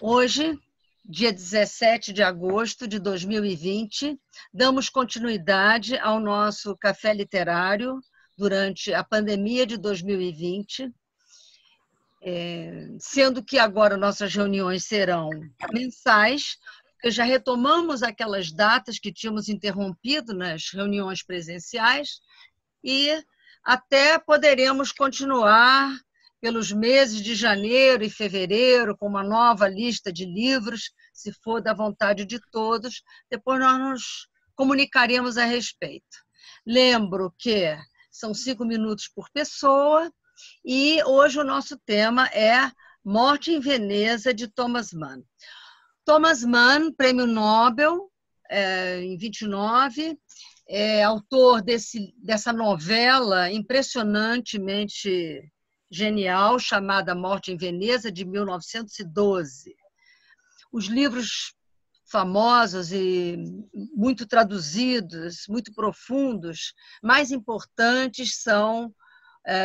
Hoje, dia 17 de agosto de 2020, damos continuidade ao nosso café literário durante a pandemia de 2020, sendo que agora nossas reuniões serão mensais, porque já retomamos aquelas datas que tínhamos interrompido nas reuniões presenciais e até poderemos continuar pelos meses de janeiro e fevereiro, com uma nova lista de livros, se for da vontade de todos, depois nós nos comunicaremos a respeito. Lembro que são 5 minutos por pessoa, e hoje o nosso tema é Morte em Veneza, de Thomas Mann. Thomas Mann, prêmio Nobel, em 29, é autor dessa novela impressionantemente genial, chamada Morte em Veneza, de 1912. Os livros famosos e muito traduzidos, muito profundos, mais importantes são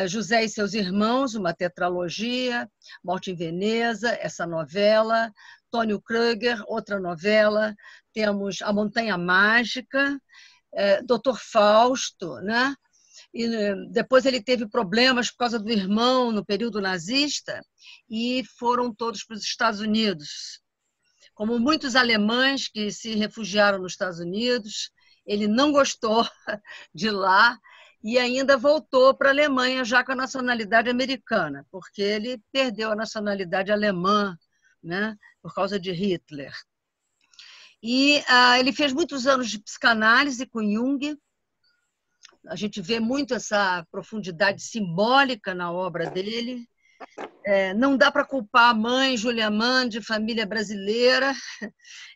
José e seus Irmãos, uma tetralogia, Morte em Veneza, essa novela, Tônio Krüger, outra novela, temos A Montanha Mágica, Dr. Fausto, né? E depois ele teve problemas por causa do irmão no período nazista e foram todos para os Estados Unidos. Como muitos alemães que se refugiaram nos Estados Unidos, ele não gostou de lá e ainda voltou para a Alemanha já com a nacionalidade americana, porque ele perdeu a nacionalidade alemã, né, por causa de Hitler. E ele fez muitos anos de psicanálise com Jung. A gente vê muito essa profundidade simbólica na obra dele. Não dá para culpar a mãe, Julia Mann, de família brasileira.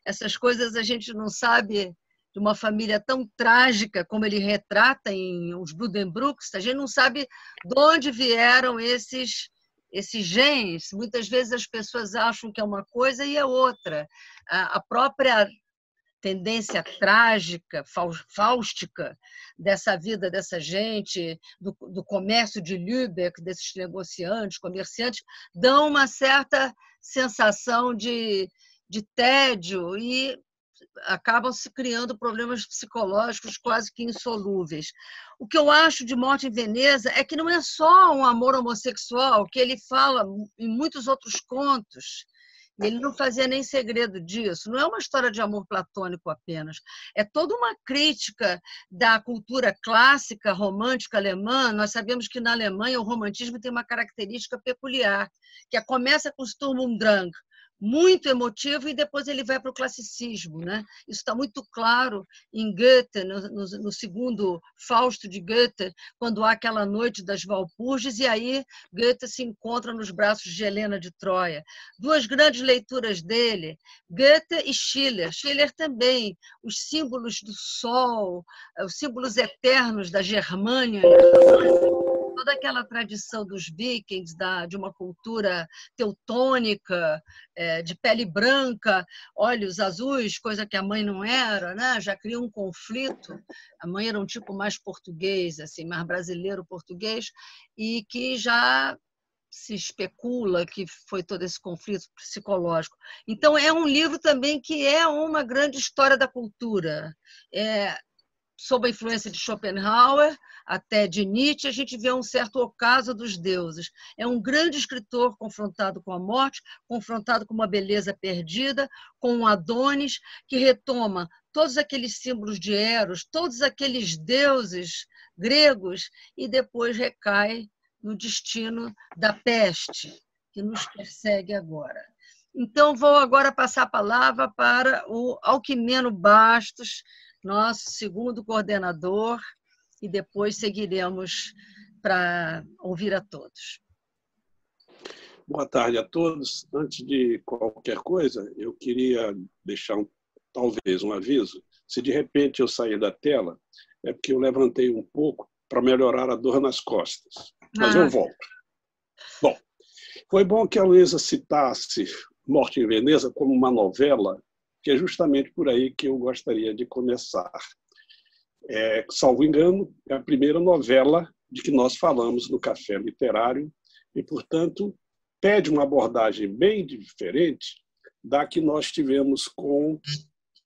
Essas coisas a gente não sabe, de uma família tão trágica como ele retrata em Os Buddenbrooks, a gente não sabe de onde vieram esses genes. Muitas vezes as pessoas acham que é uma coisa e é outra. A própria tendência trágica, fáustica dessa vida dessa gente, do comércio de Lübeck, desses negociantes, comerciantes, dão uma certa sensação de tédio e acabam se criando problemas psicológicos quase que insolúveis. O que eu acho de Morte em Veneza é que não é só um amor homossexual, que ele fala em muitos outros contos. Ele não fazia nem segredo disso. Não é uma história de amor platônico apenas. É toda uma crítica da cultura clássica, romântica alemã. Nós sabemos que na Alemanha o romantismo tem uma característica peculiar, que começa com o Sturm und Drang, muito emotivo, e depois ele vai para o classicismo, né? Isso está muito claro em Goethe, no segundo Fausto de Goethe, quando há aquela noite das Walpurgis, e aí Goethe se encontra nos braços de Helena de Troia. Duas grandes leituras dele, Goethe e Schiller. Schiller também, os símbolos do sol, os símbolos eternos da Germânia, toda aquela tradição dos vikings, de uma cultura teutônica, de pele branca, olhos azuis, coisa que a mãe não era, né? Já cria um conflito. A mãe era um tipo mais português, assim, mais brasileiro-português, e que já se especula que foi todo esse conflito psicológico. Então, é um livro também que é uma grande história da cultura. Sob a influência de Schopenhauer, até de Nietzsche, a gente vê um certo ocaso dos deuses. É um grande escritor confrontado com a morte, confrontado com uma beleza perdida, com um Adonis, que retoma todos aqueles símbolos de Eros, todos aqueles deuses gregos, e depois recai no destino da peste, que nos persegue agora. Então, vou agora passar a palavra para o Alquimeno Bastos, nosso segundo coordenador, e depois seguiremos para ouvir a todos. Boa tarde a todos. Antes de qualquer coisa, eu queria deixar talvez um aviso. Se de repente eu sair da tela, é porque eu levantei um pouco para melhorar a dor nas costas. Mas eu volto. Bom, foi bom que a Luísa citasse Morte em Veneza como uma novela, que é justamente por aí que eu gostaria de começar. Salvo engano, é a primeira novela de que nós falamos no Café Literário e, portanto, pede uma abordagem bem diferente da que nós tivemos com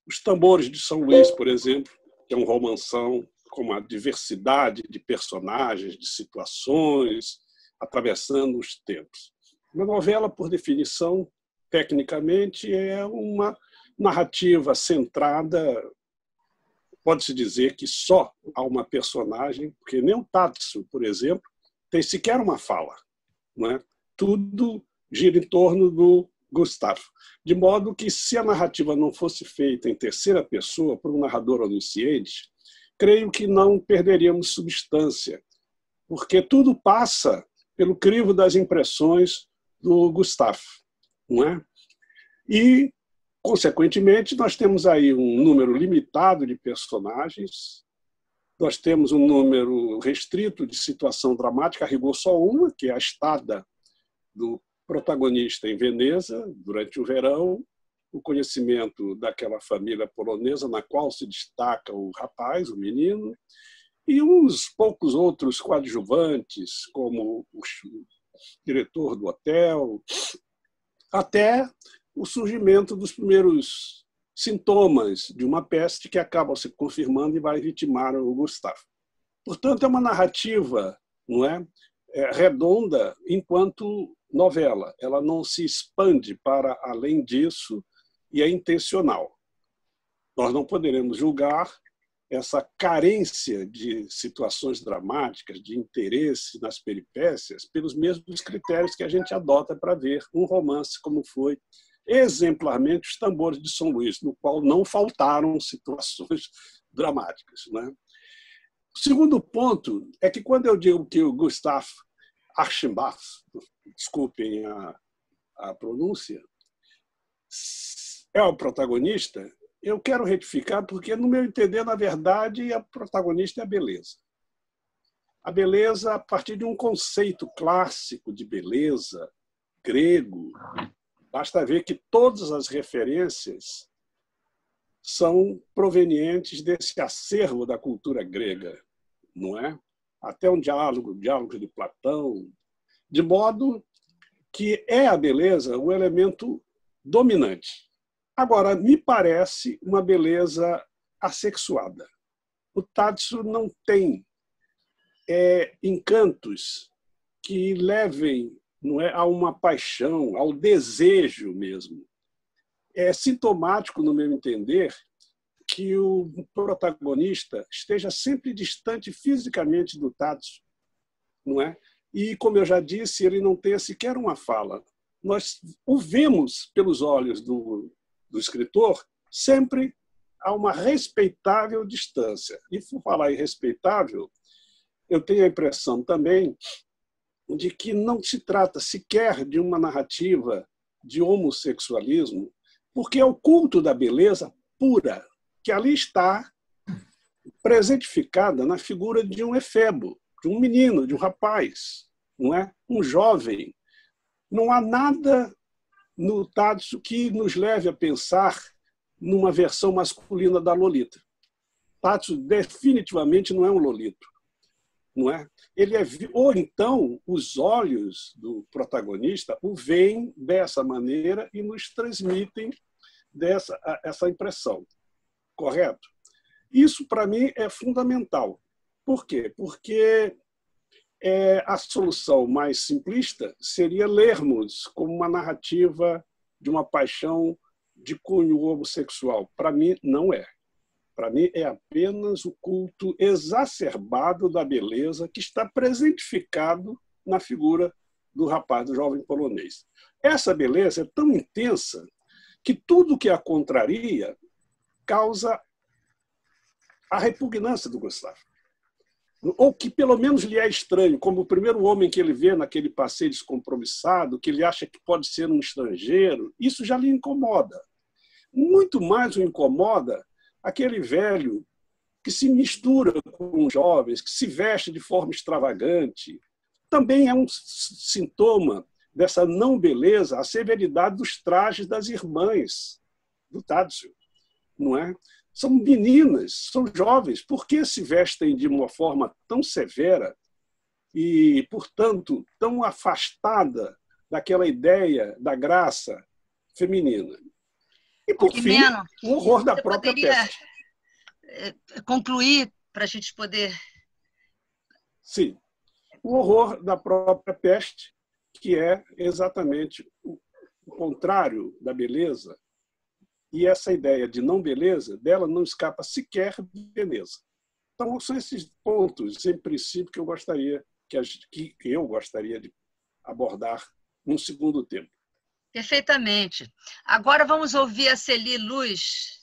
Os Tambores de São Luís, por exemplo, que é um romanção com uma diversidade de personagens, de situações, atravessando os tempos. Uma novela, por definição, tecnicamente, é uma narrativa centrada, pode-se dizer que só há uma personagem, porque nem o Tatsu, por exemplo, tem sequer uma fala. Não é? Tudo gira em torno do Gustavo. De modo que, se a narrativa não fosse feita em terceira pessoa, por um narrador onisciente, creio que não perderíamos substância, porque tudo passa pelo crivo das impressões do Gustavo. Não é? E, consequentemente, nós temos aí um número limitado de personagens, nós temos um número restrito de situação dramática, a rigor só uma, que é a estada do protagonista em Veneza, durante o verão, o conhecimento daquela família polonesa na qual se destaca o rapaz, o menino, e uns poucos outros coadjuvantes, como o diretor do hotel, até o surgimento dos primeiros sintomas de uma peste que acabam se confirmando e vai vitimar o Gustavo. Portanto, é uma narrativa, não é, redonda enquanto novela. Ela não se expande para além disso e é intencional. Nós não poderemos julgar essa carência de situações dramáticas, de interesse nas peripécias, pelos mesmos critérios que a gente adota para ver um romance como foi exemplarmente Os Tambores de São Luís, no qual não faltaram situações dramáticas. Né? O segundo ponto é que, quando eu digo que o Gustav Aschenbach, desculpem a pronúncia, é o protagonista, eu quero retificar, porque, no meu entender, na verdade, a protagonista é a beleza. A beleza a partir de um conceito clássico de beleza, grego. Basta ver que todas as referências são provenientes desse acervo da cultura grega, não é? Até um diálogo de Platão, de modo que é a beleza o elemento dominante. Agora, me parece uma beleza assexuada. O Tatsu não tem encantos que levem, não é, a uma paixão, ao desejo mesmo. É sintomático, no meu entender, que o protagonista esteja sempre distante fisicamente do Tatsu, não é? E, como eu já disse, ele não tem sequer uma fala. Nós o vemos pelos olhos do escritor sempre a uma respeitável distância. E, por falar em respeitável, eu tenho a impressão também de que não se trata sequer de uma narrativa de homossexualismo, porque é o culto da beleza pura, que ali está presentificada na figura de um efebo, de um menino, de um rapaz, não é? Um jovem. Não há nada no Tatsu que nos leve a pensar numa versão masculina da Lolita. Tatsu definitivamente não é um lolito. Não é? Ele ou então os olhos do protagonista o veem dessa maneira e nos transmitem essa impressão. Correto? Isso, para mim, é fundamental. Por quê? Porque a solução mais simplista seria lermos como uma narrativa de uma paixão de cunho homossexual. Para mim, não é. Para mim, é apenas o culto exacerbado da beleza que está presentificado na figura do rapaz, do jovem polonês. Essa beleza é tão intensa que tudo que a contraria causa a repugnância do Gustavo. Ou que pelo menos lhe é estranho, como o primeiro homem que ele vê naquele passeio descompromissado, que ele acha que pode ser um estrangeiro, isso já lhe incomoda. Muito mais o incomoda aquele velho que se mistura com os jovens, que se veste de forma extravagante. Também é um sintoma dessa não beleza, a severidade dos trajes das irmãs do Tatsu, não é? São meninas, são jovens. Por que se vestem de uma forma tão severa e, portanto, tão afastada daquela ideia da graça feminina? E, por fim, o horror da própria peste. Concluir para a gente poder... Sim. O horror da própria peste, que é exatamente o contrário da beleza, e essa ideia de não beleza, dela não escapa sequer beleza. Então, são esses pontos, em princípio, que eu gostaria de abordar num segundo tempo. Perfeitamente. Agora vamos ouvir a Celi Luz.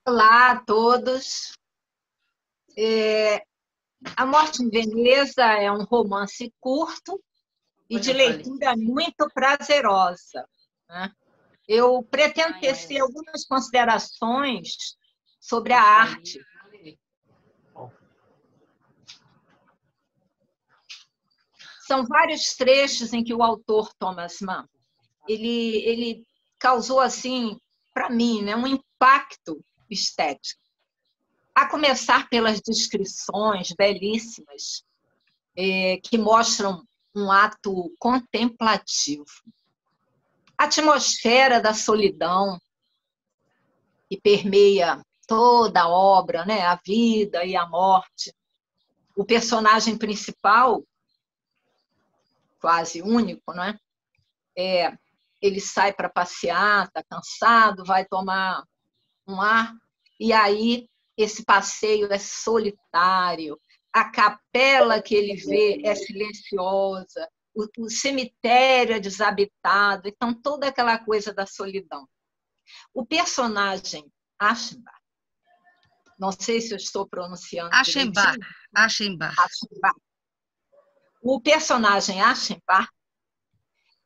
Olá a todos. A Morte em Veneza é um romance curto e de leitura muito prazerosa, né? Eu pretendo tecer algumas considerações sobre a arte. São vários trechos em que o autor Thomas Mann ele causou, assim, para mim, né, um impacto estético. A começar pelas descrições belíssimas que mostram um ato contemplativo. A atmosfera da solidão que permeia toda a obra, né? A vida e a morte. O personagem principal, quase único, não é? Ele sai para passear, está cansado, vai tomar um ar, e aí esse passeio é solitário, a capela que ele vê é silenciosa, o cemitério é desabitado, então toda aquela coisa da solidão. O personagem Aschenbach, não sei se eu estou pronunciando Aschenbach. O personagem Aschenbach,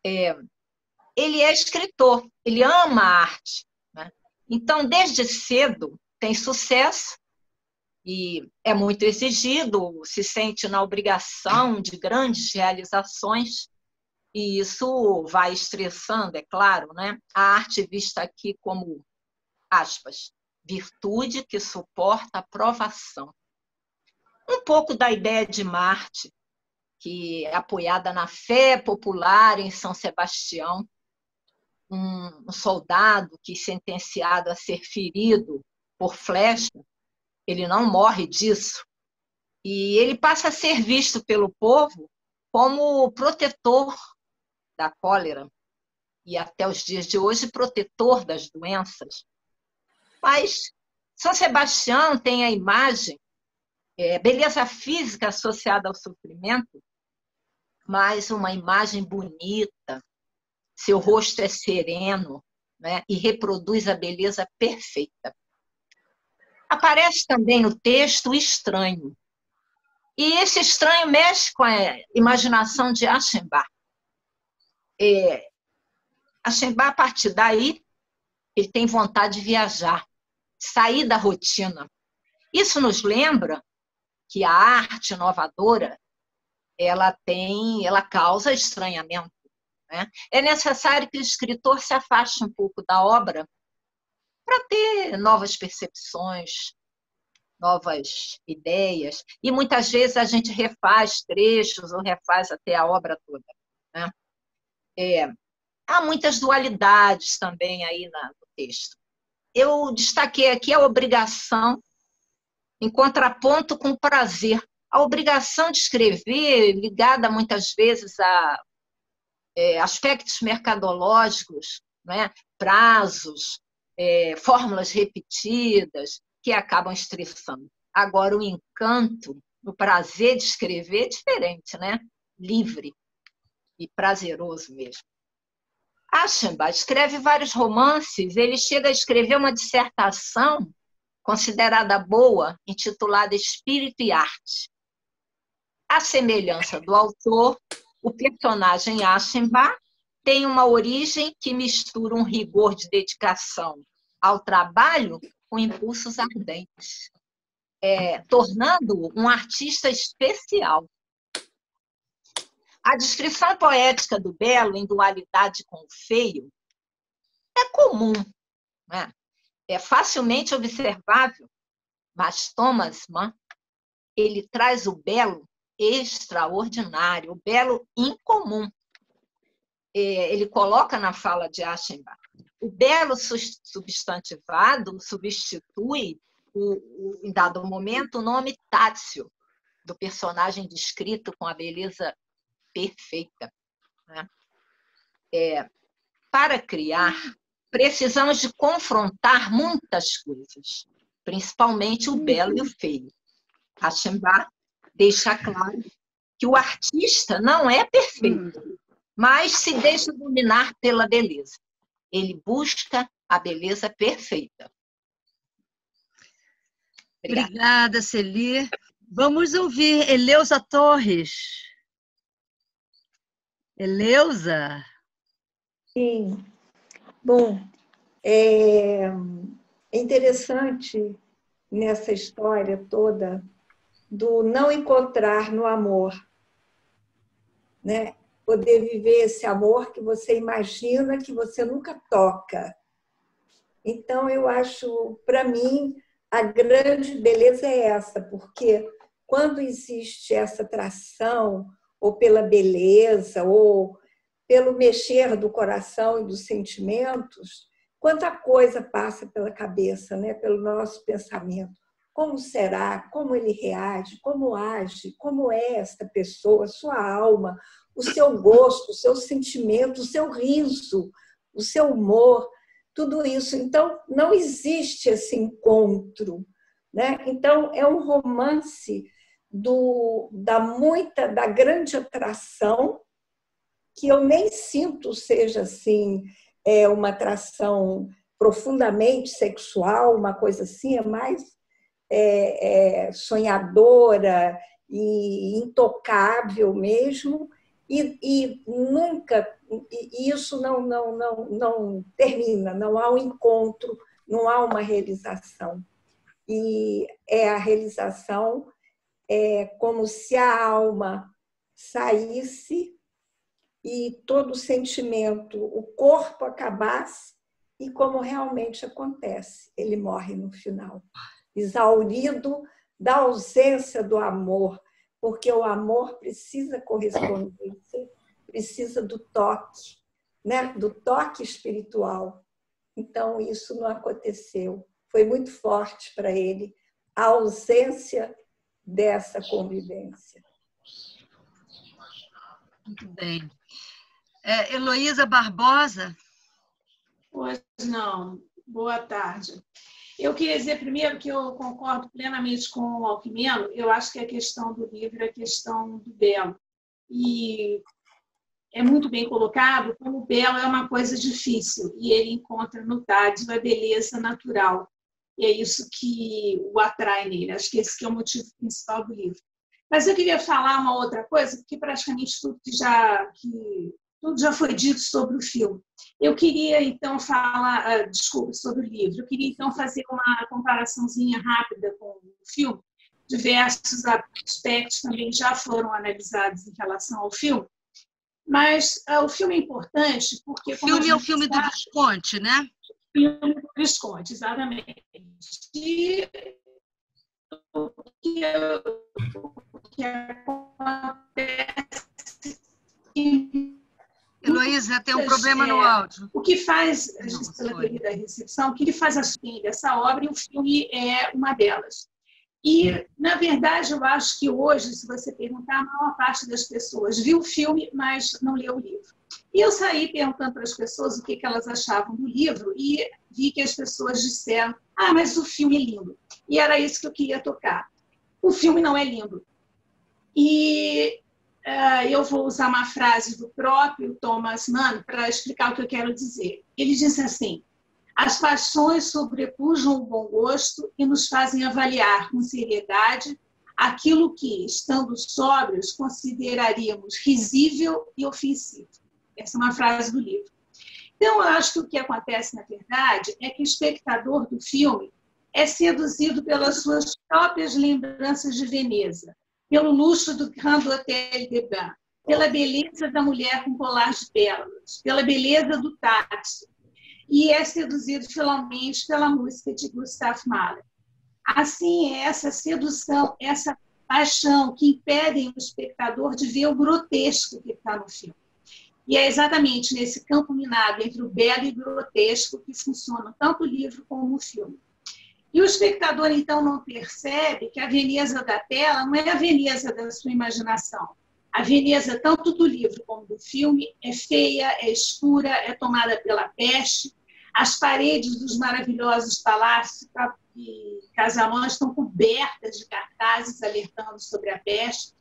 ele é escritor, ele ama a arte, né? Então, desde cedo, tem sucesso e é muito exigido, se sente na obrigação de grandes realizações, e isso vai estressando, é claro, né? A arte vista aqui como, aspas, virtude que suporta a provação. Um pouco da ideia de Marte, que é apoiada na fé popular em São Sebastião, um soldado que, sentenciado a ser ferido por flecha, ele não morre disso, e ele passa a ser visto pelo povo como protetor da cólera, e até os dias de hoje protetor das doenças. Mas São Sebastião tem a imagem, beleza física associada ao sofrimento, mas uma imagem bonita, seu rosto é sereno, né, e reproduz a beleza perfeita. Aparece também no texto o estranho. E esse estranho mexe com a imaginação de Aschenbach. Aschenbach, a partir daí, ele tem vontade de viajar, sair da rotina. Isso nos lembra que a arte inovadora ela causa estranhamento, né? É necessário que o escritor se afaste um pouco da obra para ter novas percepções, novas ideias, e muitas vezes a gente refaz trechos ou refaz até a obra toda, né? Há muitas dualidades também aí no texto. Eu destaquei aqui a obrigação em contraponto com o prazer. A obrigação de escrever, ligada muitas vezes a aspectos mercadológicos, né? Prazos, fórmulas repetidas, que acabam estressando. Agora, o encanto, o prazer de escrever é diferente, né? Livre e prazeroso mesmo. Aschenbach escreve vários romances, ele chega a escrever uma dissertação considerada boa, intitulada Espírito e Arte. À semelhança do autor, o personagem Aschenbach tem uma origem que mistura um rigor de dedicação ao trabalho com impulsos ardentes, tornando-o um artista especial. A descrição poética do belo em dualidade com o feio é comum, né? É facilmente observável, mas Thomas Mann ele traz o belo extraordinário, o belo incomum. Ele coloca na fala de Aschenbach: o belo substantivado substitui, em dado momento, o nome Tácio, do personagem descrito com a beleza perfeita, né? Para criar, precisamos de confrontar muitas coisas, principalmente o belo e o feio. Rauschenbach deixa claro que o artista não é perfeito, mas se deixa dominar pela beleza. Ele busca a beleza perfeita. Obrigada, Celi. Vamos ouvir Eleusa Torres. Eleusa? Sim. Bom, é interessante nessa história toda do não encontrar no amor, né? Poder viver esse amor que você imagina que você nunca toca. Então, eu acho, para mim, a grande beleza é essa, porque quando existe essa atração, ou pela beleza, ou pelo mexer do coração e dos sentimentos, quanta coisa passa pela cabeça, né? Pelo nosso pensamento. Como será? Como ele reage? Como age? Como é esta pessoa? Sua alma, o seu gosto, o seu sentimento, o seu riso, o seu humor, tudo isso. Então, não existe esse encontro, né? Então, é um romance da grande atração, que eu nem sinto seja assim, uma atração profundamente sexual, uma coisa assim, é mais sonhadora e intocável mesmo, e nunca isso não termina, não há um encontro, não há uma realização. E a realização é como se a alma saísse e todo o sentimento, o corpo acabasse, e como realmente acontece, ele morre no final, exaurido da ausência do amor, porque o amor precisa correspondência, precisa do toque, né? Do toque espiritual. Então, isso não aconteceu. Foi muito forte para ele a ausência dessa convivência. Muito bem. Heloísa Barbosa? Pois não. Boa tarde. Eu queria dizer primeiro que eu concordo plenamente com o Alquimeno. Eu acho que a questão do livro é a questão do belo. E é muito bem colocado como o belo é uma coisa difícil. E ele encontra no Tádio a beleza natural. E é isso que o atrai nele. Acho que esse que é o motivo principal do livro. Mas eu queria falar uma outra coisa, porque praticamente tudo já foi dito sobre o filme. Eu queria, então, falar, sobre o livro. Eu queria, então, fazer uma comparaçãozinha rápida com o filme. Diversos aspectos também já foram analisados em relação ao filme. Mas o filme é importante porque... O filme é o filme do Visconti, né? O filme do Visconti, exatamente. E o que acontece... Heloísa, tem um problema no áudio. O que faz, pela teoria da recepção, o que faz essa obra, e o filme é uma delas. E, na verdade, eu acho que hoje, se você perguntar, a maior parte das pessoas viu o filme, mas não leu o livro. E eu saí perguntando para as pessoas o que elas achavam do livro e vi que as pessoas disseram: ah, mas o filme é lindo. E era isso que eu queria tocar. O filme não é lindo. E eu vou usar uma frase do próprio Thomas Mann para explicar o que eu quero dizer. Ele disse assim: as paixões sobrepujam o bom gosto e nos fazem avaliar com seriedade aquilo que, estando sóbrios, consideraríamos risível e ofensivo. Essa é uma frase do livro. Então, eu acho que o que acontece, na verdade, é que o espectador do filme é seduzido pelas suas próprias lembranças de Veneza, pelo luxo do Grand Hotel de Bain, pela beleza da mulher com colar de pérolas, pela beleza do táxi, e é seduzido finalmente pela música de Gustav Mahler. Assim, é essa sedução, essa paixão que impedem o espectador de ver o grotesco que está no filme. E é exatamente nesse campo minado entre o belo e o grotesco que funcionam tanto o livro como o filme. E o espectador, então, não percebe que a Veneza da tela não é a Veneza da sua imaginação. A Veneza, tanto do livro como do filme, é feia, é escura, é tomada pela peste. As paredes dos maravilhosos palácios e casarões estão cobertas de cartazes alertando sobre a peste.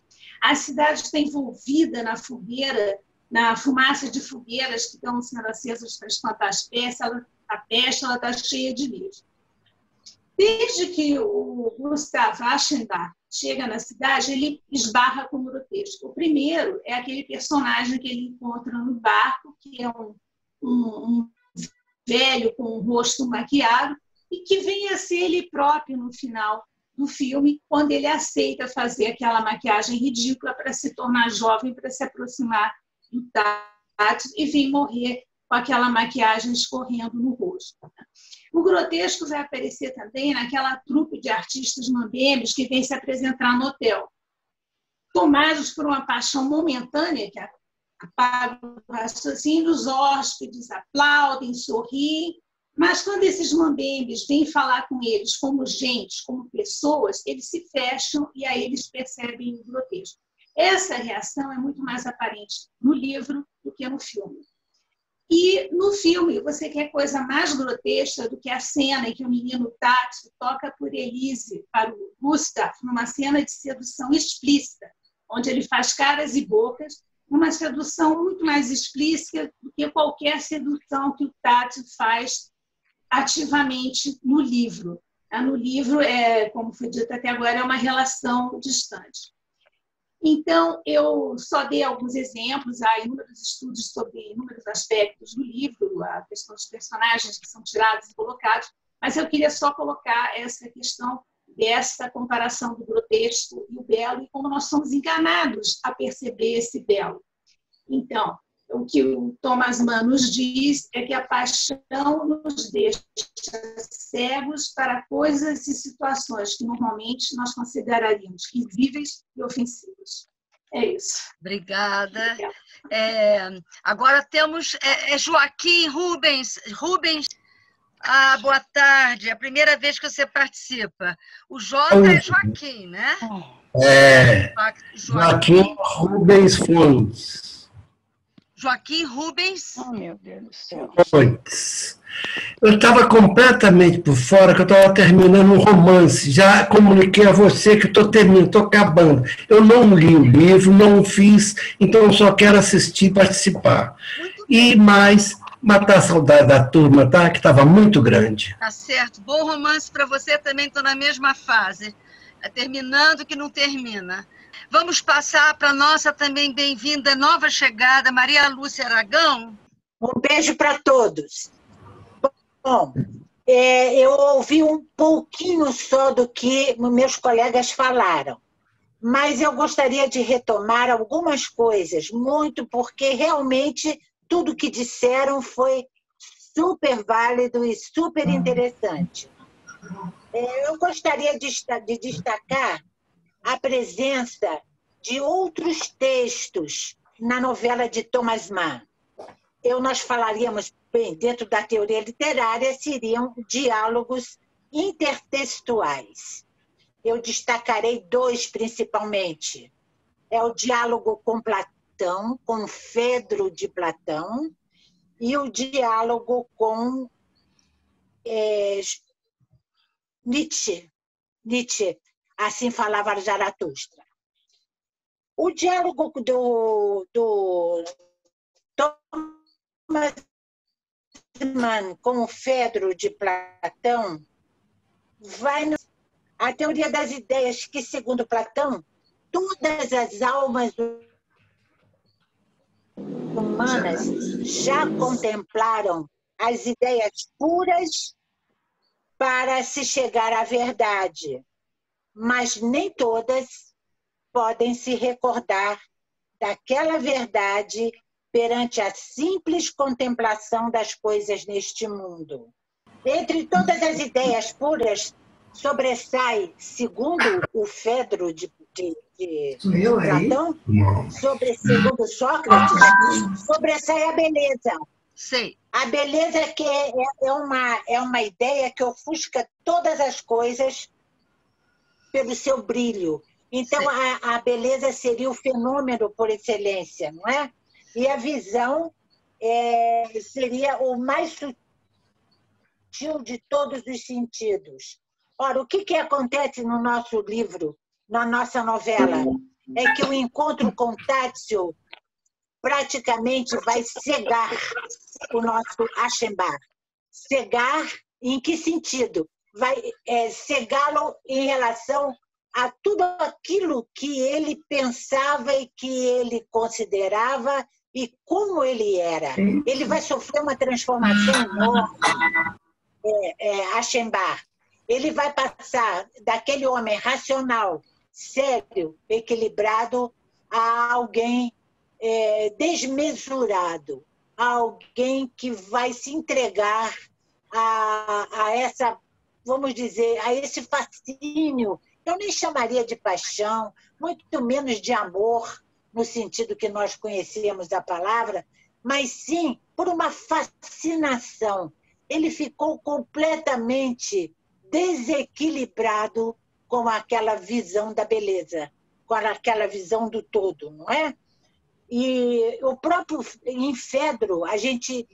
A cidade está envolvida na fogueira, na fumaça de fogueiras que estão sendo acesas para espantar a peste, ela está cheia de lixo. Desde que o Gustav Aschenbach chega na cidade, ele esbarra com o grotesco. O primeiro é aquele personagem que ele encontra no barco, que é um velho com o rosto maquiado, e que vem a ser ele próprio no final do filme, quando ele aceita fazer aquela maquiagem ridícula para se tornar jovem, para se aproximar do Tátis, e vem morrer com aquela maquiagem escorrendo no rosto. O grotesco vai aparecer também naquela trupe de artistas mambembes que vem se apresentar no hotel. Tomados por uma paixão momentânea que apaga o raciocínio, os hóspedes aplaudem, sorriem, mas quando esses mambembes vêm falar com eles como gente, como pessoas, eles se fecham e aí eles percebem o grotesco. Essa reação é muito mais aparente no livro do que no filme. E no filme, você quer coisa mais grotesca do que a cena em que o menino Tátil toca por Elise para o Gustav, numa cena de sedução explícita, onde ele faz caras e bocas, uma sedução muito mais explícita do que qualquer sedução que o Tátil faz ativamente no livro. No livro, como foi dito até agora, é uma relação distante. Então, eu só dei alguns exemplos, há inúmeros estudos sobre inúmeros aspectos do livro, a questão dos personagens que são tirados e colocados, mas eu queria só colocar essa questão dessa comparação do grotesco e o belo e como nós somos enganados a perceber esse belo. Então, o que o Thomas Mann nos diz é que a paixão nos deixa cegos para coisas e situações que normalmente nós consideraríamos risíveis e ofensivas. É isso. Obrigada. Agora temos Joaquim Rubens. Boa tarde. É a primeira vez que você participa. O J é Joaquim, né? Joaquim Rubens Fontes. Joaquim Rubens. Oh, meu Deus do céu. Eu estava completamente por fora, que eu estava terminando um romance. Já comuniquei a você que estou terminando, estou acabando. Eu não li o livro, não fiz, então eu só quero assistir e participar. E mais, matar a saudade da turma, tá? Que estava muito grande. Tá certo. Bom romance para você também, estou na mesma fase. Terminando que não termina. Vamos passar para a nossa também bem-vinda nova chegada, Maria Lúcia Aragão. Um beijo para todos. Bom, eu ouvi um pouquinho só do que meus colegas falaram, mas eu gostaria de retomar algumas coisas, muito porque realmente tudo que disseram foi super válido e super interessante. Eu gostaria de destacar a presença de outros textos na novela de Thomas Mann. Nós falaríamos, bem, dentro da teoria literária, seriam diálogos intertextuais. Eu destacarei dois, principalmente. É o diálogo com Platão, com Fedro de Platão, e o diálogo com Nietzsche. Assim falava Zaratustra. O diálogo do Thomas Mann com o Fedro de Platão vai a teoria das ideias que, segundo Platão, todas as almas humanas já contemplaram as ideias puras para se chegar à verdade, mas nem todas podem se recordar daquela verdade perante a simples contemplação das coisas neste mundo. Entre todas as ideias puras, sobressai, segundo o Fedro de de Eu aí? Platão, Não. segundo Sócrates, sobressai a beleza. Sei. A beleza que é uma ideia que ofusca todas as coisas pelo seu brilho. Então, a beleza seria o fenômeno por excelência, não é? E a visão seria o mais sutil de todos os sentidos. Ora, o que acontece no nosso livro, na nossa novela? É que o encontro com Tássio praticamente vai cegar o nosso Aschenbach. Cegar em que sentido? Vai cegá-lo em relação a tudo aquilo que ele pensava e que ele considerava e como ele era. Ele vai sofrer uma transformação enorme, Aschenbach. Ele vai passar daquele homem racional, sério, equilibrado, a alguém desmesurado, a alguém que vai se entregar a essa, vamos dizer, a esse fascínio. Eu nem chamaria de paixão, muito menos de amor, no sentido que nós conhecemos a palavra, mas sim por uma fascinação. Ele ficou completamente desequilibrado com aquela visão da beleza, com aquela visão do todo, não é? E o próprio em Fedro, a gente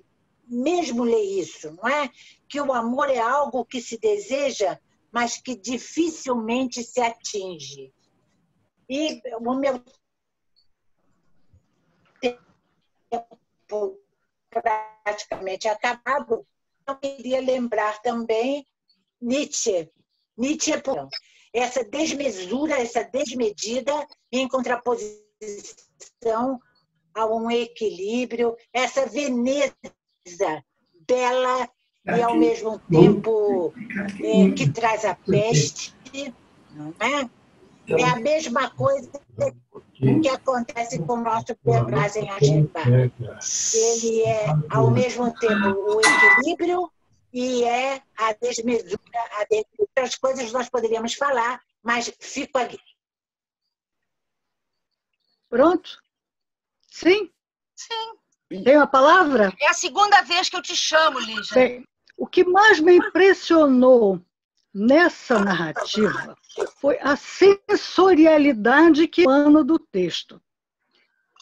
mesmo lê isso, não é? Que o amor é algo que se deseja, mas que dificilmente se atinge. E o meu tempo praticamente acabado, eu queria lembrar também Nietzsche. Nietzsche, essa desmesura, essa desmedida em contraposição a um equilíbrio, essa Veneza bela e, ao mesmo tempo, que traz a peste, não é? É a mesma coisa que acontece com o nosso personagem Aschenbach. Ele é, ao mesmo tempo, o equilíbrio e é a desmesura. Outras coisas nós poderíamos falar, mas fico aqui. Pronto? Sim? Sim. Tenho a palavra? É a segunda vez que eu te chamo, Lígia. Bem, o que mais me impressionou nessa narrativa foi a sensorialidade que emana do texto.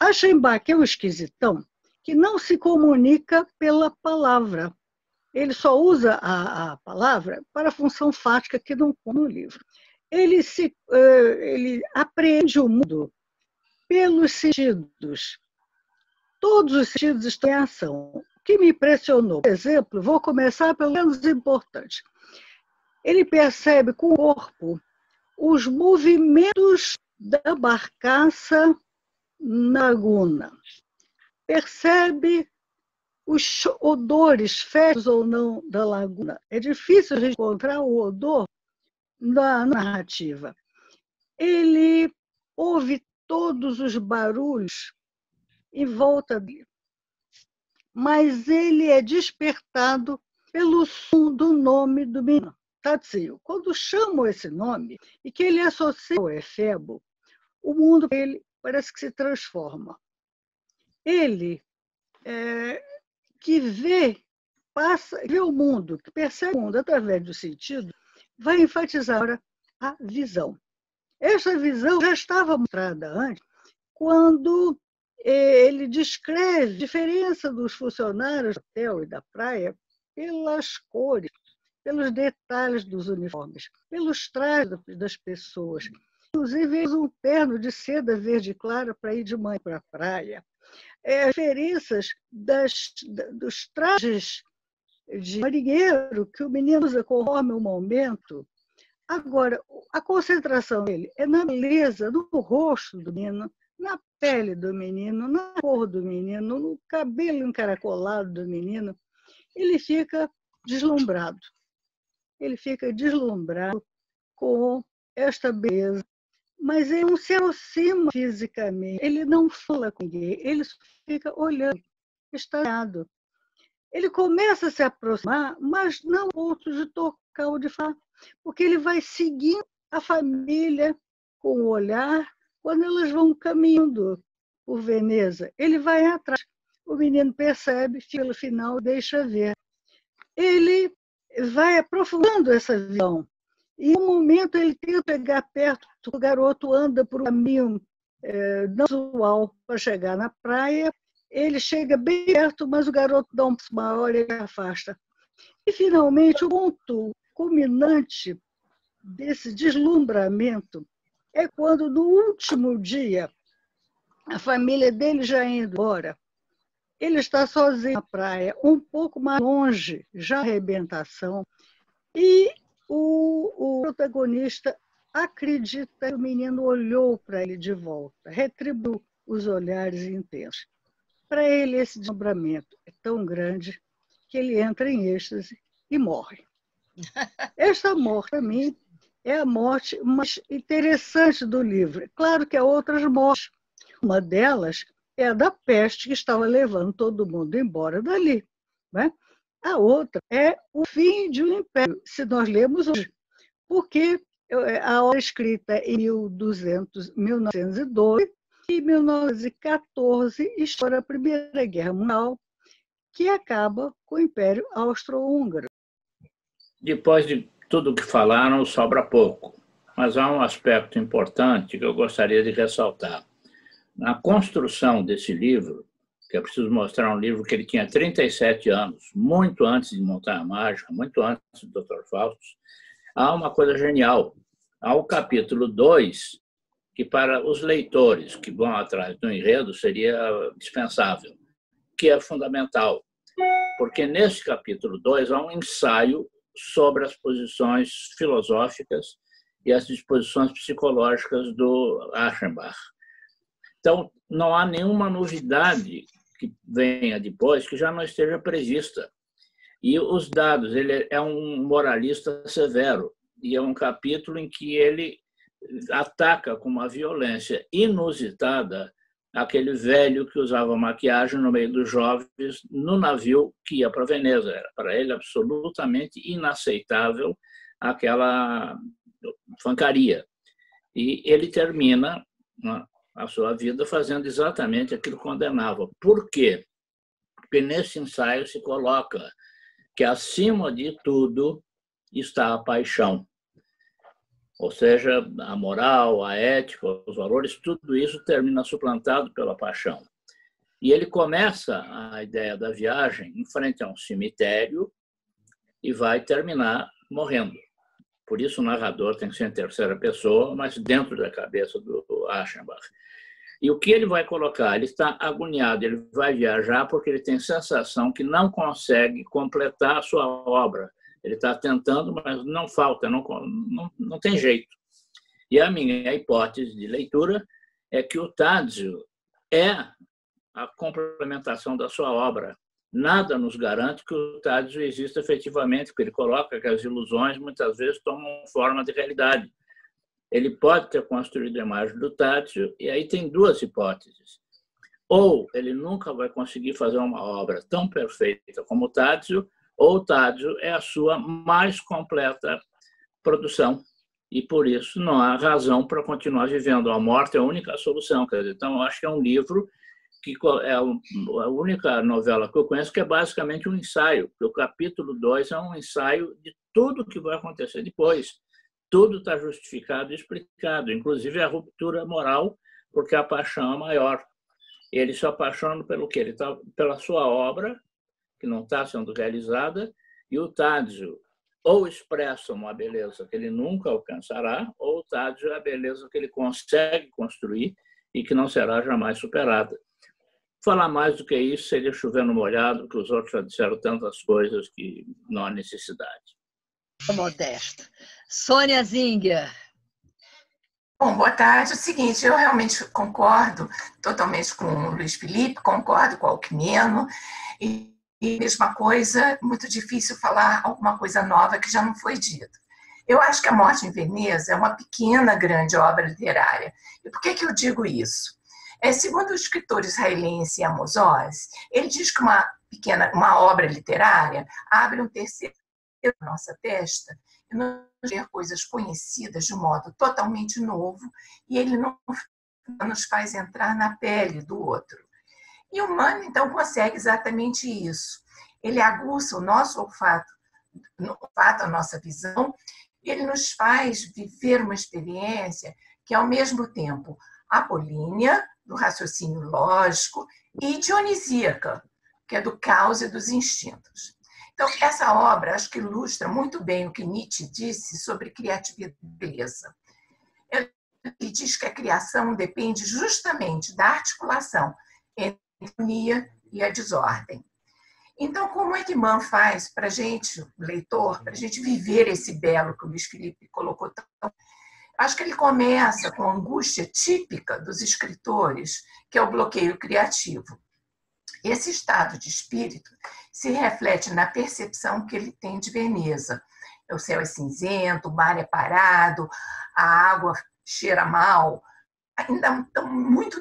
Aschenbach é um esquisitão que não se comunica pela palavra. Ele só usa a palavra para a função fática que não conta no livro. Ele apreende o mundo pelos sentidos. Todos os sentidos estão em ação. O que me impressionou, por exemplo, vou começar pelo menos importante. Ele percebe com o corpo os movimentos da barcaça na laguna. Percebe os odores, fétidos ou não, da laguna. É difícil a gente encontrar o odor na narrativa. Ele ouve todos os barulhos em volta dele, mas ele é despertado pelo som do nome do menino, Tássio. Quando chamam esse nome e que ele associa ao Efebo, o mundo dele parece que se transforma. Ele que vê o mundo, que percebe o mundo através do sentido, vai enfatizar agora a visão. Essa visão já estava mostrada antes, quando ele descreve a diferença dos funcionários do hotel e da praia pelas cores, pelos detalhes dos uniformes, pelos trajes das pessoas. Inclusive, eles usam um terno de seda verde clara para ir de manhã para a praia. As diferenças dos trajes de marinheiro que o menino usa conforme o momento. Agora, a concentração dele é na beleza do rosto do menino, na pele do menino, na cor do menino, no cabelo encaracolado do menino. Ele fica deslumbrado. Ele fica deslumbrado com esta beleza, mas ele não se aproxima fisicamente, ele não fala com ninguém, ele só fica olhando, extasiado. Ele começa a se aproximar, mas não ao ponto de tocar ou de falar, porque ele vai seguindo a família com o olhar, quando elas vão caminhando por Veneza. Ele vai atrás. O menino percebe, pelo final, deixa ver. Ele vai aprofundando essa visão. E, no momento, ele tenta chegar perto, o garoto anda por um caminho não usual para chegar na praia. Ele chega bem perto, mas o garoto dá um passo maior e ele afasta. E, finalmente, o ponto culminante desse deslumbramento é quando, no último dia, a família dele já indo embora, ele está sozinho na praia, um pouco mais longe, já a arrebentação, e o protagonista acredita que o menino olhou para ele de volta, retribuiu os olhares intensos. Para ele, esse deslumbramento é tão grande que ele entra em êxtase e morre. Esta morte, para mim, é a morte mais interessante do livro. Claro que há outras mortes. Uma delas é a da peste que estava levando todo mundo embora dali. Né? A outra é o fim de um império, se nós lemos hoje. Porque a obra escrita em 1912 e 1914 estoura a Primeira Guerra Mundial, que acaba com o Império Austro-Húngaro. Depois de tudo o que falaram, sobra pouco. Mas há um aspecto importante que eu gostaria de ressaltar. Na construção desse livro, que é preciso mostrar um livro que ele tinha 37 anos, muito antes de montar a mágica, muito antes do Dr. Faustus, há uma coisa genial. Há o capítulo 2, que para os leitores que vão atrás do enredo seria dispensável, que é fundamental, porque nesse capítulo 2 há um ensaio sobre as posições filosóficas e as disposições psicológicas do Aschenbach. Então, não há nenhuma novidade que venha depois que já não esteja prevista. E os dados, ele é um moralista severo, e é um capítulo em que ele ataca com uma violência inusitada aquele velho que usava maquiagem no meio dos jovens no navio que ia para Veneza. Era para ele absolutamente inaceitável aquela fancaria. E ele termina a sua vida fazendo exatamente aquilo que condenava. Por quê? Porque nesse ensaio se coloca que, acima de tudo, está a paixão. Ou seja, a moral, a ética, os valores, tudo isso termina suplantado pela paixão. E ele começa a ideia da viagem em frente a um cemitério e vai terminar morrendo. Por isso o narrador tem que ser em terceira pessoa, mas dentro da cabeça do Aschenbach. E o que ele vai colocar? Ele está agoniado, ele vai viajar porque ele tem sensação que não consegue completar a sua obra. Ele está tentando, mas não falta, não tem jeito. E a minha hipótese de leitura é que o Tadzio é a complementação da sua obra. Nada nos garante que o Tadzio exista efetivamente, porque ele coloca que as ilusões muitas vezes tomam forma de realidade. Ele pode ter construído a imagem do Tadzio, e aí tem duas hipóteses. Ou ele nunca vai conseguir fazer uma obra tão perfeita como o Tadzio, ou o Tadzio é a sua mais completa produção. E, por isso, não há razão para continuar vivendo. A morte é a única solução. Quer dizer, então, eu acho que é um livro que é a única novela que eu conheço que é basicamente um ensaio. O capítulo 2 é um ensaio de tudo que vai acontecer depois. Tudo está justificado e explicado, inclusive a ruptura moral, porque a paixão é maior. Ele se apaixona pelo quê? Ele está pela sua obra, que não está sendo realizada, e o Tadzio ou expressa uma beleza que ele nunca alcançará, ou o Tadzio é a beleza que ele consegue construir e que não será jamais superada. Falar mais do que isso seria chover no molhado, porque os outros já disseram tantas coisas que não há necessidade. Modesta. Sônia Zinger. Bom, boa tarde. É o seguinte, eu realmente concordo totalmente com o Luiz Felipe, concordo com o Alquimeno, e mesma coisa, muito difícil falar alguma coisa nova que já não foi dita. Eu acho que A Morte em Veneza é uma pequena, grande obra literária. E por que eu digo isso? Segundo o escritor israelense Amos Oz, ele diz que uma obra literária abre um terceiro na nossa testa e nós ver coisas conhecidas de um modo totalmente novo, e ele não nos faz entrar na pele do outro. E o humano, então, consegue exatamente isso. Ele aguça o nosso olfato, a nossa visão, e ele nos faz viver uma experiência que, ao mesmo tempo, apolínea, do raciocínio lógico, e dionisíaca, que é do caos e dos instintos. Então, essa obra, acho que ilustra muito bem o que Nietzsche disse sobre criatividade e beleza. Ele diz que a criação depende justamente da articulação entre a harmonia e a desordem. Então, como é que Mann faz para a gente, leitor, para a gente viver esse belo que o Luiz Felipe colocou tão... Acho que ele começa com a angústia típica dos escritores, que é o bloqueio criativo. Esse estado de espírito se reflete na percepção que ele tem de Veneza. O céu é cinzento, o mar é parado, a água cheira mal. Ainda muito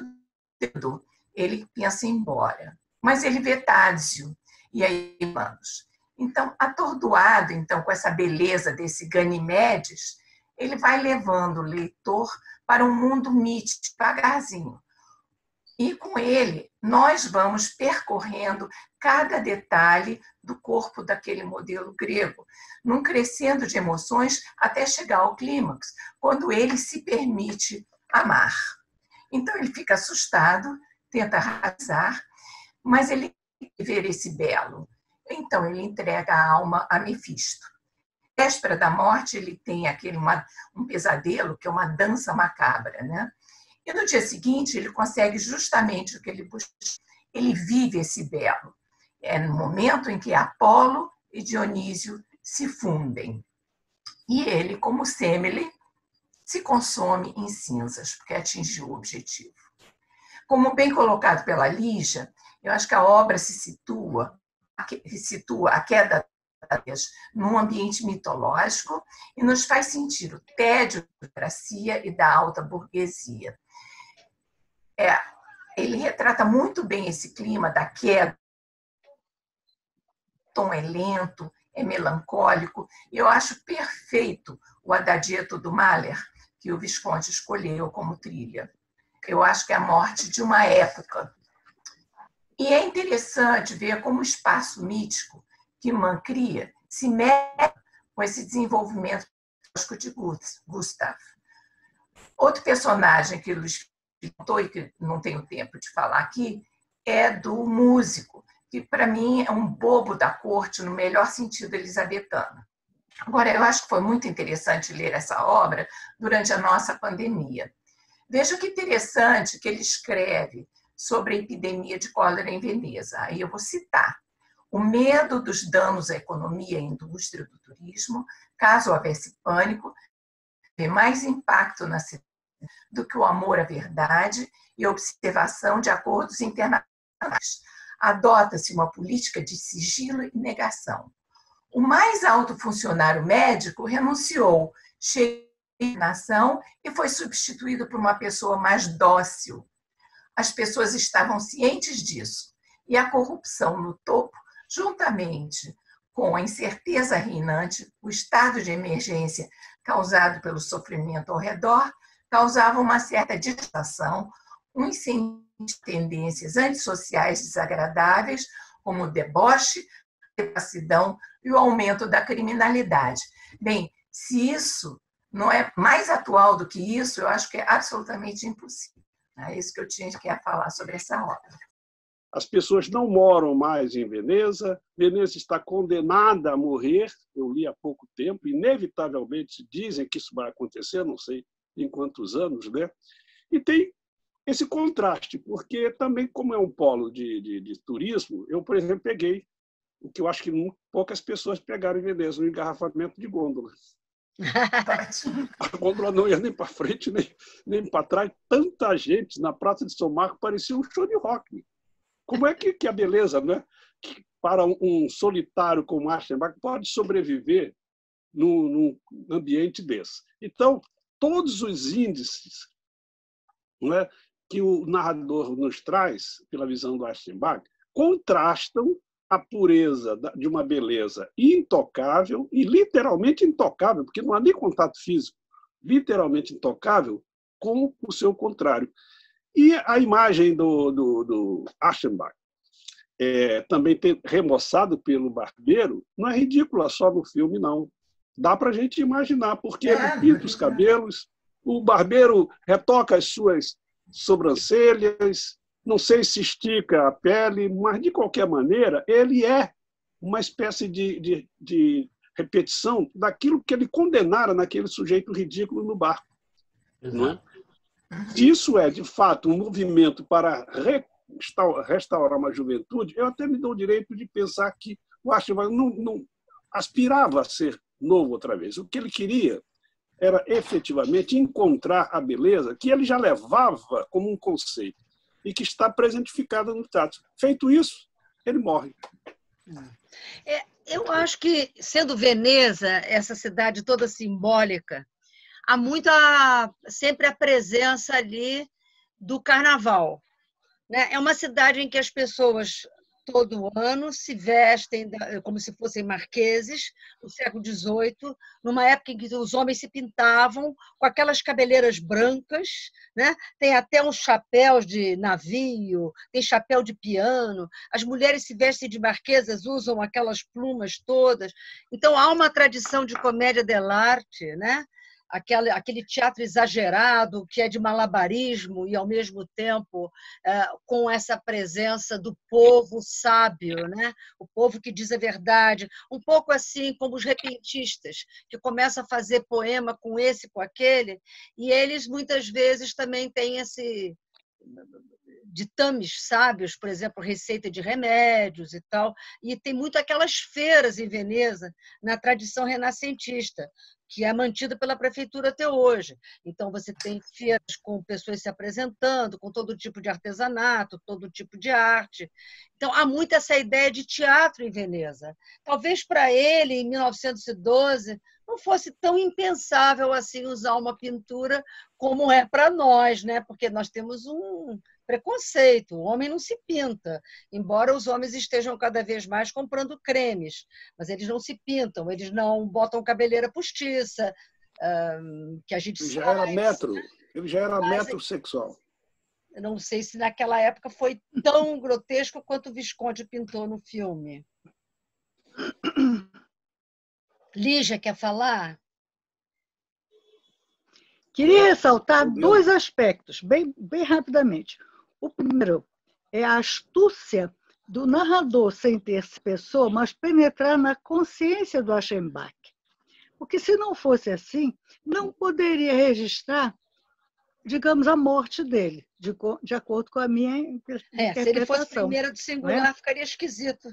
cedo, ele pensa em ir embora. Mas ele vê Tadzio, e aí, vamos. Então, atordoado com essa beleza desse Ganimedes, ele vai levando o leitor para um mundo mítico, devagarzinho. E com ele, nós vamos percorrendo cada detalhe do corpo daquele modelo grego, num crescendo de emoções até chegar ao clímax, quando ele se permite amar. Então, ele fica assustado, tenta arrasar, mas ele quer ver esse belo. Então, ele entrega a alma a Mefisto. Véspera da morte, ele tem um pesadelo, que é uma dança macabra, né? E no dia seguinte, ele consegue justamente o que ele busca. Ele vive esse belo. É no momento em que Apolo e Dionísio se fundem. E ele, como Semele, se consome em cinzas, porque atingiu o objetivo. Como bem colocado pela Lígia, eu acho que a obra se situa a queda num ambiente mitológico e nos faz sentir o tédio da burocracia e da alta burguesia. Ele retrata muito bem esse clima da queda. O tom é lento, é melancólico, e eu acho perfeito o Adagietto do Mahler, que o Visconti escolheu como trilha. Eu acho que é a morte de uma época. E é interessante ver como o espaço mítico que Mann cria se mete com esse desenvolvimento de Gustav. Outro personagem que Luiz contou e que não tenho tempo de falar aqui é do músico, que para mim é um bobo da corte no melhor sentido elisabetano. Agora, eu acho que foi muito interessante ler essa obra durante a nossa pandemia. Veja que interessante que ele escreve sobre a epidemia de cólera em Veneza. Aí eu vou citar. O medo dos danos à economia e à indústria do turismo, caso houvesse pânico, tem mais impacto na cidade do que o amor à verdade e a observação de acordos internacionais. Adota-se uma política de sigilo e negação. O mais alto funcionário médico renunciou, cheio de indignação, e foi substituído por uma pessoa mais dócil. As pessoas estavam cientes disso, e a corrupção no topo, juntamente com a incerteza reinante, o estado de emergência causado pelo sofrimento ao redor, causava uma certa distração, um incêndio de tendências antissociais desagradáveis, como o deboche, a devassidão e o aumento da criminalidade. Bem, se isso não é mais atual do que isso, eu acho que é absolutamente impossível. É isso que eu tinha que falar sobre essa obra. As pessoas não moram mais em Veneza. Veneza está condenada a morrer. Eu li há pouco tempo. Inevitavelmente dizem que isso vai acontecer, não sei em quantos anos, né? E tem esse contraste, porque também, como é um polo de turismo, eu, por exemplo, peguei o que eu acho que poucas pessoas pegaram em Veneza, um engarrafamento de gôndola. A gôndola não ia nem para frente, nem para trás. Tanta gente na Praça de São Marco, parecia um show de rock. Como é que a beleza, né, que para um solitário como Aschenbach pode sobreviver num ambiente desse? Então, todos os índices, né, que o narrador nos traz, pela visão do Aschenbach, contrastam a pureza de uma beleza intocável, e literalmente intocável, porque não há nem contato físico, literalmente intocável, com o seu contrário. E a imagem do Aschenbach, também remoçado pelo barbeiro, não é ridícula só no filme, não. Dá para a gente imaginar, porque ele pinta os cabelos, o barbeiro retoca as suas sobrancelhas, não sei se estica a pele, mas, de qualquer maneira, ele é uma espécie de repetição daquilo que ele condenara naquele sujeito ridículo no barco. Não é? Se isso é, de fato, um movimento para restaurar uma juventude, eu até me dou o direito de pensar que o Aschenbach não aspirava a ser novo outra vez. O que ele queria era, efetivamente, encontrar a beleza que ele já levava como um conceito e que está presentificada no teatro. Feito isso, ele morre. Eu acho que, sendo Veneza, essa cidade toda simbólica, há sempre a presença ali do carnaval, né? É uma cidade em que as pessoas, todo ano, se vestem como se fossem marqueses, no século XVIII, numa época em que os homens se pintavam com aquelas cabeleiras brancas, né? Tem até uns chapéus de navio, tem chapéu de piano, as mulheres se vestem de marquesas, usam aquelas plumas todas. Então, há uma tradição de comédia dell'arte, né? Aquele teatro exagerado que é de malabarismo e, ao mesmo tempo, com essa presença do povo sábio, né? O povo que diz a verdade, um pouco assim como os repentistas, que começam a fazer poema com esse, com aquele, e eles muitas vezes também têm esse ditames sábios, por exemplo, receita de remédios e tal, e tem muito aquelas feiras em Veneza, na tradição renascentista, que é mantida pela prefeitura até hoje. Então, você tem feiras com pessoas se apresentando, com todo tipo de artesanato, todo tipo de arte. Então, há muito essa ideia de teatro em Veneza. Talvez para ele, em 1912, não fosse tão impensável assim usar uma pintura como é para nós, né? Porque nós temos um preconceito, o homem não se pinta, embora os homens estejam cada vez mais comprando cremes, mas eles não se pintam, eles não botam cabeleira postiça, que a gente sabe. Ele já era metrosexual. Eu não sei se naquela época foi tão grotesco quanto o Visconde pintou no filme. Lígia, quer falar? Queria ressaltar dois aspectos, bem rapidamente. O primeiro é a astúcia do narrador sem ter pessoa, mas penetrar na consciência do Aschenbach. Porque, se não fosse assim, não poderia registrar, digamos, a morte dele, de acordo com a minha interpretação. Se ele fosse primeiro de singular, ficaria esquisito.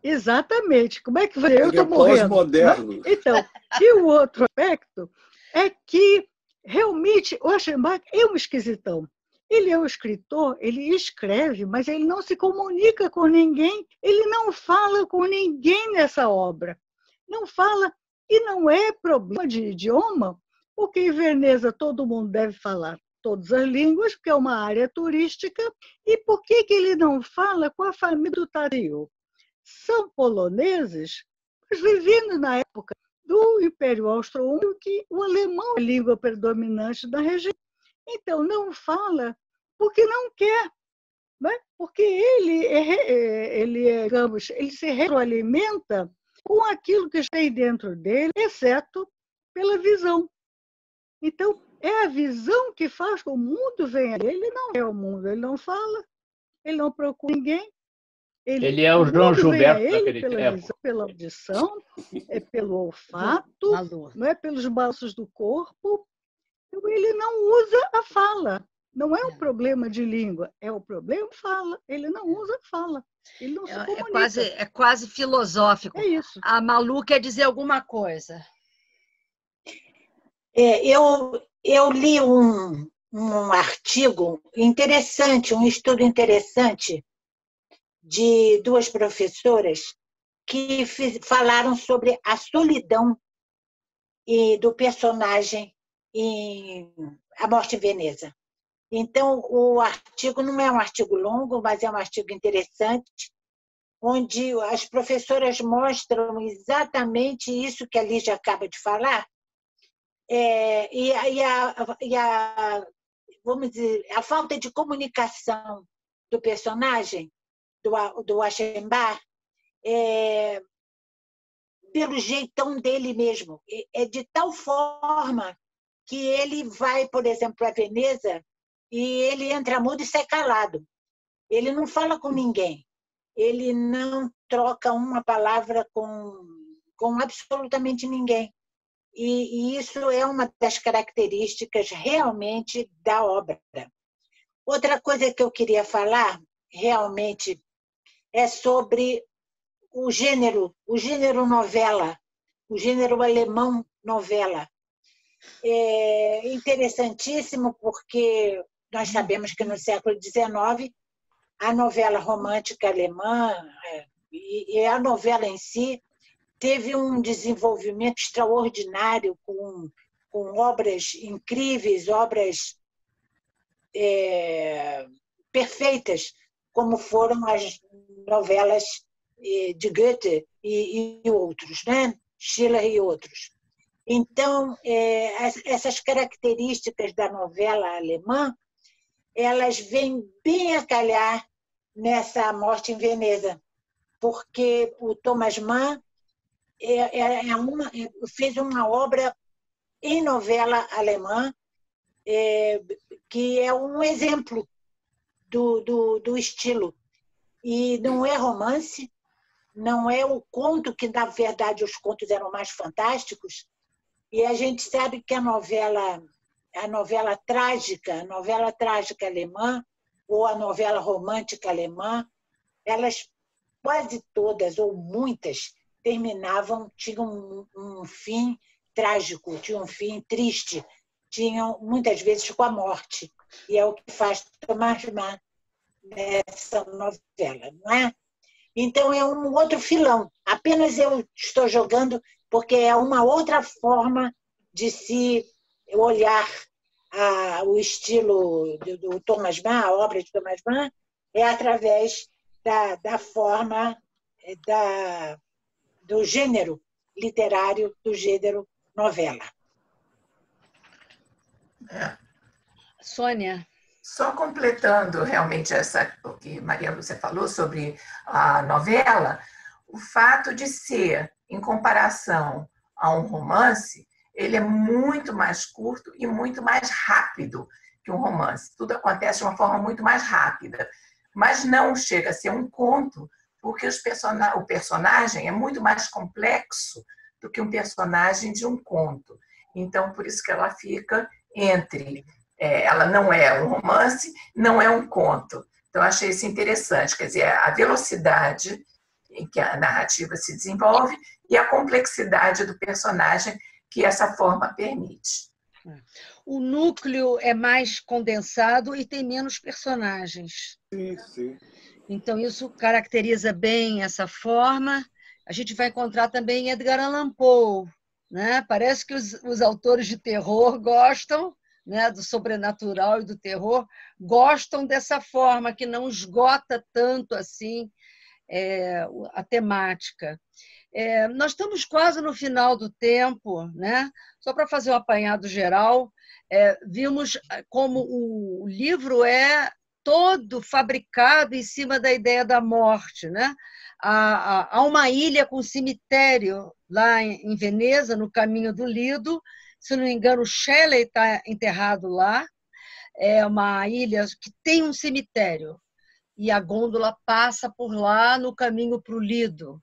Exatamente. Como é que vai? Eu estou morrendo. Pós-moderno. Então, e o outro aspecto é que, realmente, o Aschenbach é um esquisitão. Ele é um escritor, ele escreve, mas ele não se comunica com ninguém, ele não fala com ninguém nessa obra. Não fala, e não é problema de idioma, porque em Veneza todo mundo deve falar todas as línguas, porque é uma área turística, e por que ele não fala com a família do Tadeu? São poloneses, mas vivendo na época do Império Austro-Húngaro, que o alemão é a língua predominante da região. Então, não fala porque não quer, né? Porque digamos, ele se retroalimenta com aquilo que tem dentro dele, exceto pela visão. Então, é a visão que faz que o mundo venha. Ele não é o mundo, ele não fala, ele não procura ninguém. Ele é o João Gilberto daquele tempo. Visão, pela audição, pelo olfato, não é pelos balanços do corpo. Ele não usa a fala. Não é um problema de língua, é o problema de fala. Ele não usa a fala. Ele não se comunica. É quase filosófico. É isso. A Malu quer dizer alguma coisa. Eu li um artigo interessante, um estudo interessante de duas professoras que falaram sobre a solidão do personagem em A Morte em Veneza. Então, o artigo não é um artigo longo, mas é um artigo interessante, onde as professoras mostram exatamente isso que a Lígia acaba de falar. vamos dizer, a falta de comunicação do personagem, do Aschenbach, pelo jeitão dele mesmo. É de tal forma que ele vai, por exemplo, a Veneza e ele entra mudo e sai calado. Ele não fala com ninguém. Ele não troca uma palavra com absolutamente ninguém. E isso é uma das características realmente da obra. Outra coisa que eu queria falar, realmente, é sobre o gênero novela, o gênero alemão novela. É interessantíssimo porque nós sabemos que no século XIX a novela romântica alemã e a novela em si teve um desenvolvimento extraordinário com obras incríveis, obras perfeitas, como foram as novelas de Goethe e outros, né? Schiller e outros. Então, essas características da novela alemã, elas vêm bem a calhar nessa Morte em Veneza, porque o Thomas Mann fez uma obra em novela alemã que é um exemplo do estilo. E não é romance, não é o conto, que na verdade os contos eram mais fantásticos, e a gente sabe que a novela trágica alemã, ou a novela romântica alemã, elas quase todas, ou muitas, tinham um fim trágico, tinham um fim triste, tinham muitas vezes com a morte. E é o que faz Thomas Mann nessa novela, não é? Então é um outro filão. Apenas eu estou jogando porque é uma outra forma de se olhar o estilo do Thomas Mann, a obra de Thomas Mann, é através da forma do gênero literário, do gênero novela. Sônia. Só completando realmente o que Maria Lúcia falou sobre a novela, o fato de ser, em comparação a um romance, ele é muito mais curto e muito mais rápido que um romance. Tudo acontece de uma forma muito mais rápida, mas não chega a ser um conto, porque o personagem é muito mais complexo do que um personagem de um conto. Então, por isso que ela fica entre... ela não é um romance, não é um conto. Então, achei isso interessante. Quer dizer, a velocidade em que a narrativa se desenvolve e a complexidade do personagem que essa forma permite. O núcleo é mais condensado e tem menos personagens. Sim, sim. Então, isso caracteriza bem essa forma. A gente vai encontrar também Edgar Allan Poe, né? Parece que os autores de terror gostam, né, do sobrenatural e do terror, gostam dessa forma, que não esgota tanto assim a temática. Nós estamos quase no final do tempo, né? Só para fazer um apanhado geral, vimos como o livro é todo fabricado em cima da ideia da morte, né? Há uma ilha com cemitério lá em Veneza, no caminho do Lido. Se não me engano, Shelley está enterrado lá. É uma ilha que tem um cemitério. E a gôndola passa por lá no caminho para o Lido.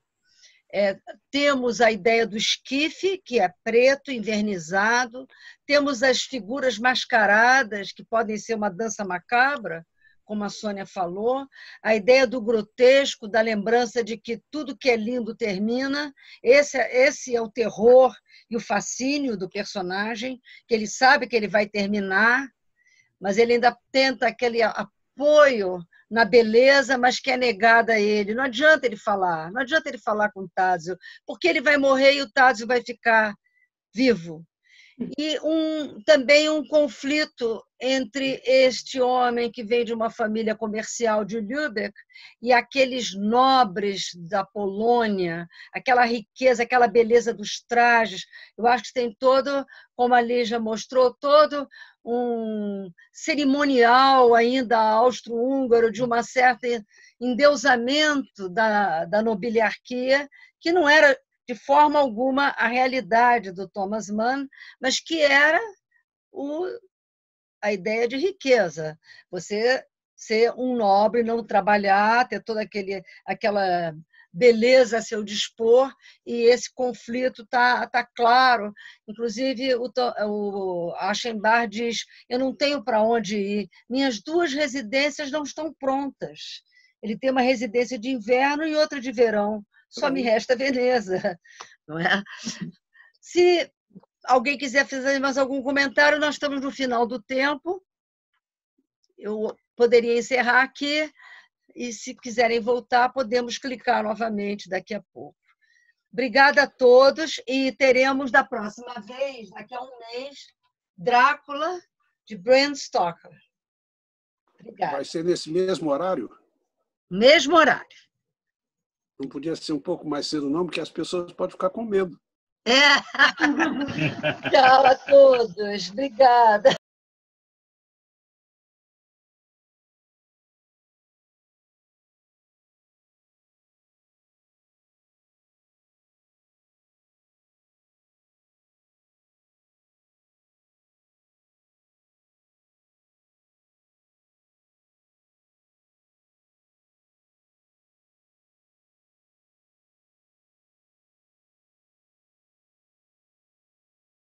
Temos a ideia do esquife, que é preto, invernizado. Temos as figuras mascaradas, que podem ser uma dança macabra, como a Sônia falou. A ideia do grotesco, da lembrança de que tudo que é lindo termina. Esse é o terror e o fascínio do personagem, que ele sabe que ele vai terminar, mas ele ainda tenta aquele apoio na beleza, mas que é negada a ele. Não adianta ele falar com o Tadzio, porque ele vai morrer e o Tadzio vai ficar vivo. E também um conflito entre este homem que vem de uma família comercial de Lübeck e aqueles nobres da Polônia, aquela riqueza, aquela beleza dos trajes. Eu acho que tem todo, como a Lígia mostrou, todo um cerimonial ainda austro-húngaro de uma certa endeusamento da nobiliarquia, que não era de forma alguma a realidade do Thomas Mann, mas que era a ideia de riqueza. Você ser um nobre, não trabalhar, ter toda aquela beleza a seu dispor, e esse conflito está claro. Inclusive, o Aschenbach diz: eu não tenho para onde ir, minhas 2 residências não estão prontas. Ele tem uma residência de inverno e outra de verão. Só me resta Veneza, não é? Se alguém quiser fazer mais algum comentário, nós estamos no final do tempo. Eu poderia encerrar aqui, e se quiserem voltar, podemos clicar novamente daqui a pouco. Obrigada a todos, e teremos da próxima vez, daqui a um mês, Drácula, de Bram Stoker. Obrigada. Vai ser nesse mesmo horário? Mesmo horário. Não podia ser um pouco mais cedo, não, porque as pessoas podem ficar com medo. Tchau a todos. Obrigada.